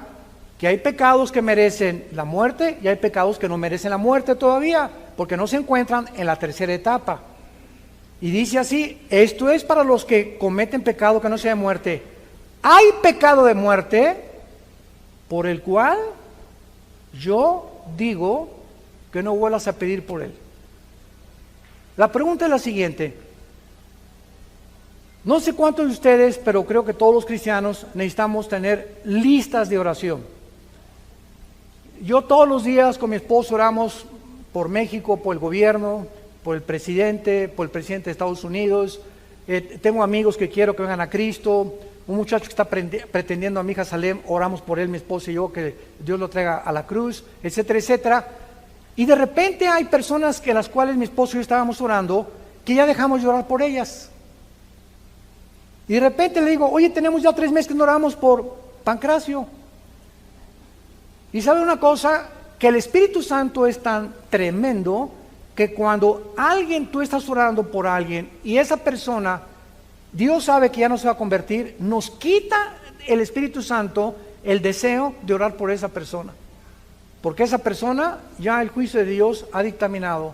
que hay pecados que merecen la muerte y hay pecados que no merecen la muerte todavía, porque no se encuentran en la tercera etapa. Y dice así, esto es para los que cometen pecado que no sea de muerte. Hay pecado de muerte por el cual yo digo que no vuelvas a pedir por él. La pregunta es la siguiente. No sé cuántos de ustedes, pero creo que todos los cristianos necesitamos tener listas de oración. Yo todos los días con mi esposo oramos por México, por el gobierno, por el presidente de Estados Unidos. Tengo amigos que quiero que vengan a Cristo. Un muchacho que está pretendiendo a mi hija Salem, oramos por él, mi esposo y yo, que Dios lo traiga a la cruz, etcétera, etcétera. Y de repente hay personas que las cuales mi esposo y yo estábamos orando, que ya dejamos de orar por ellas. Y de repente le digo, oye, tenemos ya 3 meses que no oramos por Pancracio. Y sabe una cosa, que el Espíritu Santo es tan tremendo que cuando tú estás orando por alguien y esa persona, Dios sabe que ya no se va a convertir, nos quita el Espíritu Santo el deseo de orar por esa persona. Porque esa persona, ya el juicio de Dios ha dictaminado,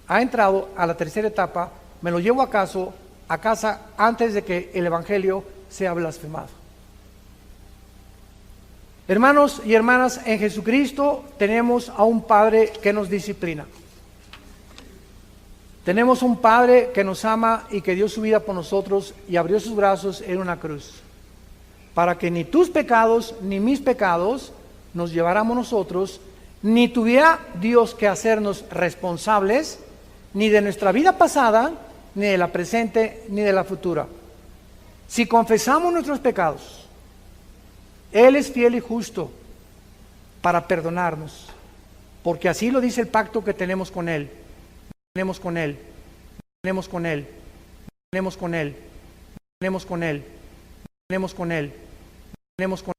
ha entrado a la tercera etapa, me lo llevo a casa antes de que el Evangelio sea blasfemado. Hermanos y hermanas, en Jesucristo tenemos a un Padre que nos disciplina. Tenemos un Padre que nos ama y que dio su vida por nosotros y abrió sus brazos en una cruz, para que ni tus pecados ni mis pecados nos lleváramos nosotros, ni tuviera Dios que hacernos responsables, ni de nuestra vida pasada, ni de la presente, ni de la futura. Si confesamos nuestros pecados, Él es fiel y justo para perdonarnos, porque así lo dice el pacto que tenemos con Él. Tenemos con Él, tenemos con Él, tenemos con Él, tenemos con Él, tenemos con Él, tenemos con Él.